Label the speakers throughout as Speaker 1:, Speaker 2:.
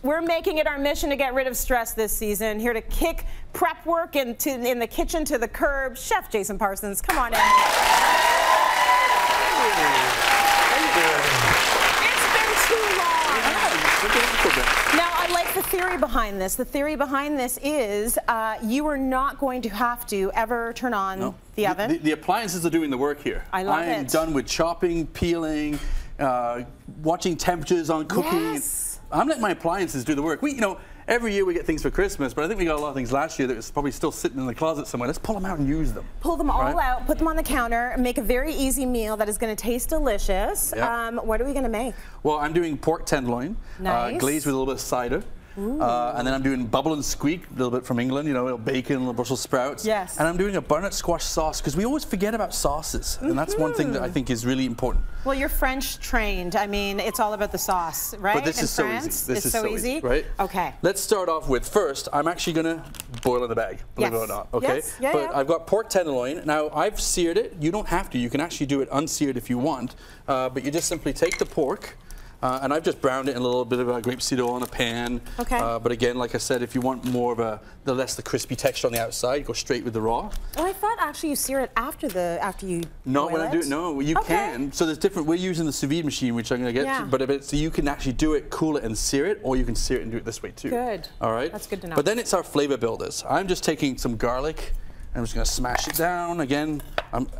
Speaker 1: We're making it our mission to get rid of stress this season. Here to kick prep work in the kitchen to the curb, Chef Jason Parsons. Come on in. It's been too long. Now, I like the theory behind this. The theory behind this is you are not going to have to ever turn on the oven.
Speaker 2: The appliances are doing the work here.
Speaker 1: I love it.
Speaker 2: I am done with chopping, peeling, watching temperatures on cooking.
Speaker 1: Yes.
Speaker 2: I'm letting my appliances do the work. You know, every year we get things for Christmas, but I think we got a lot of things last year that was probably still sitting in the closet somewhere. Let's pull them out and use them.
Speaker 1: Pull them all out, put them on the counter, make a very easy meal that is going to taste delicious. Yep. What are we going to make?
Speaker 2: Well, I'm doing pork tenderloin, glazed with a little bit of cider. And then I'm doing bubble and squeak, a little bit from England, you know, a little bacon, a little Brussels sprouts. Yes. And I'm doing a butternut squash sauce, because we always forget about sauces. And that's one thing that I think is really important.
Speaker 1: Well, you're French trained. I mean, it's all about the sauce, right?
Speaker 2: But this is so easy. This is so easy, right?
Speaker 1: Okay.
Speaker 2: Let's start off with, first, I'm actually going to boil in the bag, believe it or not. Okay.
Speaker 1: Yes.
Speaker 2: But I've got pork tenderloin. Now, I've seared it. You don't have to. You can actually do it unseared if you want. But you just simply take the pork. And I've just browned it in a little bit of grapeseed oil in a pan. Okay. But again, like I said, if you want more of the crispy texture on the outside, go straight with the raw.
Speaker 1: Oh, I thought actually you sear it after you
Speaker 2: Not when I do it. No, you can. So there's different. We're using the sous vide machine, which I'm going to get to. But so you can actually do it, cool it, and sear it, or you can sear it and do it this way too.
Speaker 1: Good.
Speaker 2: All right.
Speaker 1: That's good to know.
Speaker 2: But then it's our flavor builders. I'm just taking some garlic. I'm just going to smash it down again.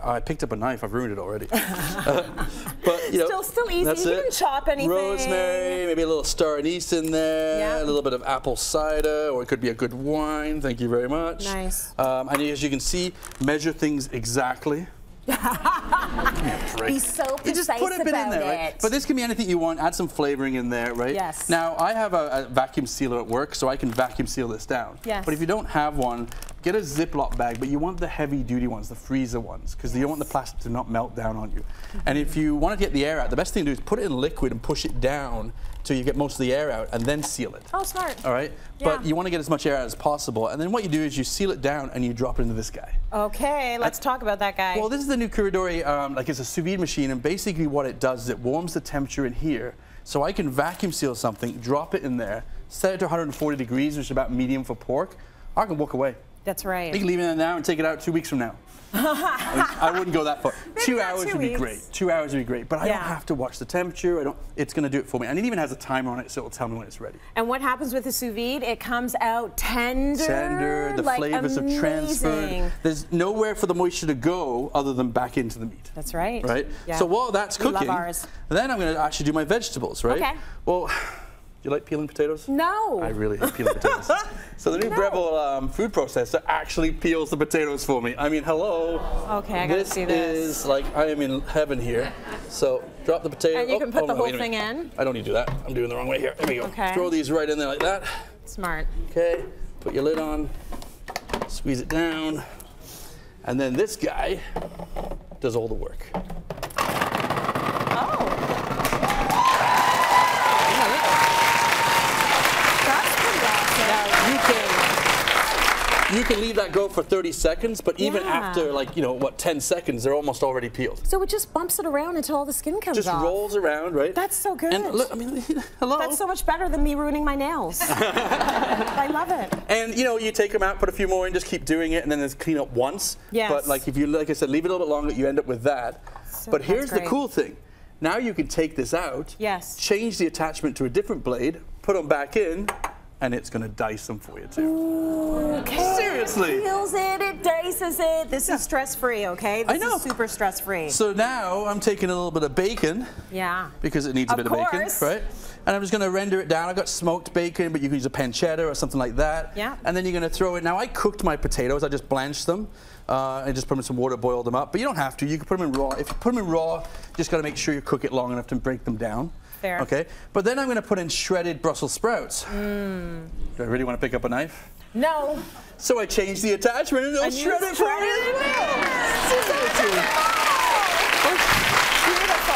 Speaker 2: I picked up a knife. I've ruined it already. But you know,
Speaker 1: still easy. You can chop anything.
Speaker 2: Rosemary, maybe a little star anise in there. A little bit of apple cider, or it could be a good wine. Thank you very much.
Speaker 1: Nice.
Speaker 2: And as you can see, measure things exactly.
Speaker 1: Be so precise
Speaker 2: you just put a bit in there, right? But this can be anything you want. Add some flavoring in there, right?
Speaker 1: Yes.
Speaker 2: Now, I have a vacuum sealer at work, so I can vacuum seal this down.
Speaker 1: Yes.
Speaker 2: But if you don't have one, get a Ziploc bag, but you want the heavy-duty ones, the freezer ones, because you don't want the plastic to not melt down on you. And if you want to get the air out, the best thing to do is put it in liquid and push it down till you get most of the air out, and then seal it.
Speaker 1: Oh, smart.
Speaker 2: All right? But you want to get as much air out as possible, and then what you do is you seal it down and you drop it into this guy.
Speaker 1: Okay, let's talk about that guy.
Speaker 2: Well, this is the new Curadori, it's a sous vide machine, and basically what it does is it warms the temperature in here, so I can vacuum seal something, drop it in there, set it to 140 degrees, which is about medium for pork. I can walk away.
Speaker 1: That's right.
Speaker 2: You can leave it in there now and take it out 2 weeks from now. I wouldn't go that far. 2 hours would be great. 2 hours would be great. But I don't have to watch the temperature. It's going to do it for me. And it even has a timer on it, so it'll tell me when it's ready.
Speaker 1: And what happens with the sous vide? It comes out tender.
Speaker 2: Tender. The flavors have transferred. There's nowhere for the moisture to go other than back into the meat.
Speaker 1: That's right.
Speaker 2: Right? Yeah. So while that's cooking, then I'm going to actually do my vegetables, right? Okay. Well, do you like peeling potatoes?
Speaker 1: No.
Speaker 2: I really hate peeling potatoes. So the new Breville food processor actually peels the potatoes for me. I mean, hello.
Speaker 1: Okay, I gotta see this.
Speaker 2: This is like, I am in heaven here. So drop the potato.
Speaker 1: And you can put the whole thing in?
Speaker 2: I don't need to do that. I'm doing the wrong way here. There we go.
Speaker 1: Okay.
Speaker 2: Throw these right in there like that.
Speaker 1: Smart.
Speaker 2: Okay, put your lid on, squeeze it down. And then this guy does all the work. You can leave that go for 30 seconds, but even after, like, 10 seconds, they're almost already peeled.
Speaker 1: So it just bumps it around until all the skin comes off.
Speaker 2: Just rolls around, right?
Speaker 1: That's so good.
Speaker 2: And look, I mean, hello.
Speaker 1: That's so much better than me ruining my nails. I love it.
Speaker 2: And, you take them out, put a few more in, just keep doing it, and then there's clean up once. Yes. But, like I said, leave it a little bit longer, you end up with that. But here's the cool thing. Now you can take this out, change the attachment to a different blade, put them back in, and it's going to dice them for you, too.
Speaker 1: Okay.
Speaker 2: Seriously.
Speaker 1: It peels it, it dices it. This is stress-free, okay? This is super stress-free.
Speaker 2: So now I'm taking a little bit of bacon. Yeah. Because it needs a bit of bacon, right? And I'm just going to render it down. I've got smoked bacon, but you can use a pancetta or something like that. Yeah. And then you're going to throw it. Now, I cooked my potatoes. I just blanched them. And just put them in some water, boiled them up. But you don't have to. You can put them in raw. If you put them in raw, you just got to make sure you cook it long enough to break them down. Fair. Okay, but then I'm going to put in shredded Brussels sprouts. Do I really want to pick up a knife?
Speaker 1: No.
Speaker 2: So I changed the attachment and it'll shred it for me.
Speaker 1: Beautiful.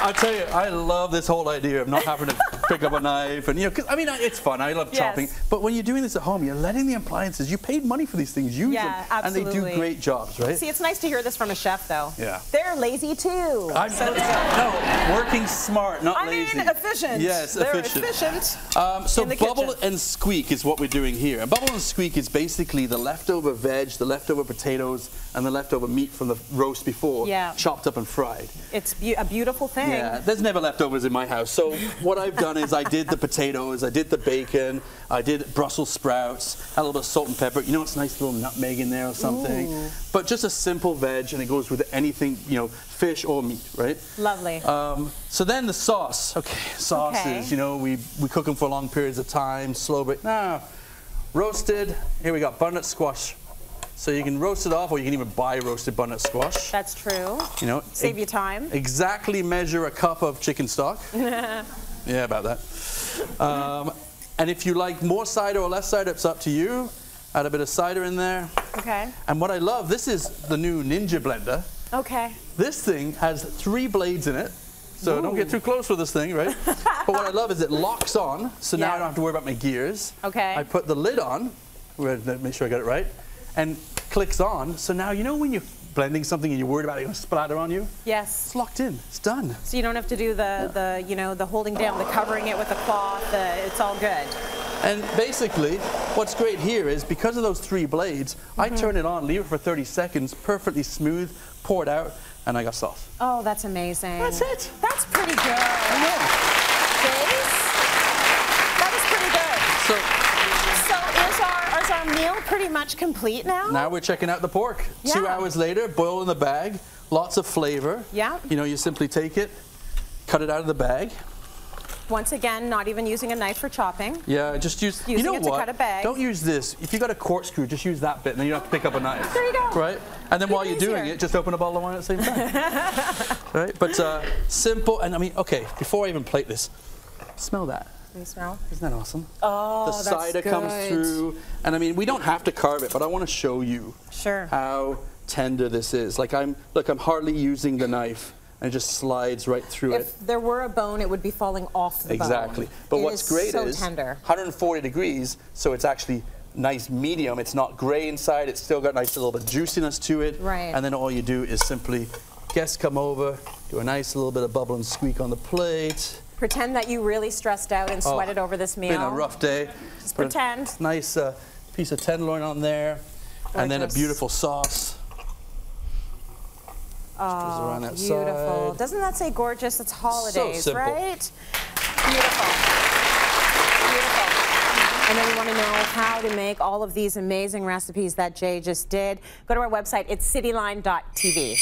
Speaker 2: I'll tell you, I love this whole idea of not having to pick up a knife, and 'cause, I mean, it's fun. I love chopping, but when you're doing this at home, you're letting the appliances. You paid money for these things, use them,
Speaker 1: absolutely.
Speaker 2: and they do great jobs, right?
Speaker 1: See, it's nice to hear this from a chef, though.
Speaker 2: Yeah,
Speaker 1: they're lazy too.
Speaker 2: No, working smart, not lazy.
Speaker 1: I mean, efficient.
Speaker 2: Yes,
Speaker 1: they're
Speaker 2: efficient.
Speaker 1: So
Speaker 2: bubble and squeak is what we're doing here. And bubble and squeak is basically the leftover veg, the leftover potatoes, and the leftover meat from the roast before, chopped up and fried.
Speaker 1: It's a beautiful thing.
Speaker 2: Yeah, there's never leftovers in my house. So what I've done is I did the potatoes, I did the bacon, I did Brussels sprouts, a little bit of salt and pepper. You know, it's a nice little nutmeg in there or something. Ooh. But just a simple veg, and it goes with anything, you know, fish or meat, right?
Speaker 1: Lovely.
Speaker 2: So then the sauce. Okay, sauces, you know, we cook them for long periods of time, slow bake. Roasted, here we got butternut squash. So you can roast it off, or you can even buy roasted butternut squash.
Speaker 1: That's true.
Speaker 2: You know,
Speaker 1: save you time.
Speaker 2: Exactly measure a cup of chicken stock. Yeah, about that. And if you like more cider or less cider, it's up to you. Add a bit of cider in there. Okay. And what I love, this is the new Ninja blender. Okay. This thing has 3 blades in it. So don't get too close with this thing, right? But what I love is it locks on, so now I don't have to worry about my gears. Okay. I put the lid on, we're gonna make sure I get it right, and clicks on. So now, you know when you're blending something and you're worried about it going to splatter on you? Yes. It's locked in. It's done. So you don't have to do the you know, the holding down, the covering it with a cloth. It's all good. And basically, what's great here is because of those 3 blades, I turn it on, leave it for 30 seconds, perfectly smooth, pour it out, and I got sauce. Oh, that's amazing. That's it. That's pretty good. I know. Jace, that is pretty good. So is our meal pretty much complete now? Now we're checking out the pork. 2 hours later, boil in the bag, lots of flavor. Yeah. You know, you simply take it, cut it out of the bag. Once again, not even using a knife for chopping. Yeah, just use, you know what? To cut a bag. Don't use this. If you got a corkscrew, just use that bit, and then you don't have to pick up a knife. There you go. Right? And then while you're doing it, just open a bottle of wine at the same time. Right? But simple, and I mean, okay, before I even plate this, smell that. Can you smell? Isn't that awesome? Oh, the cider comes through, and I mean, we don't have to carve it, but I want to show you how tender this is. Like I'm hardly using the knife. And it just slides right through it. If there were a bone, it would be falling off the bone. Exactly. But what's great is tender. 140 degrees, so it's actually nice medium. It's not gray inside. It's still got nice little bit of juiciness to it. Right. And then all you do is simply, guests come over, do a nice little bit of bubble and squeak on the plate. Pretend that you really stressed out and sweated over this meal. It's been a rough day. Just pretend. Nice piece of tenderloin on there. Gorgeous. And then a beautiful sauce. Oh, beautiful. Side. Doesn't that say gorgeous? It's holidays, so right? Beautiful. Beautiful. And then you want to know how to make all of these amazing recipes that Jay just did. Go to our website. It's cityline.tv.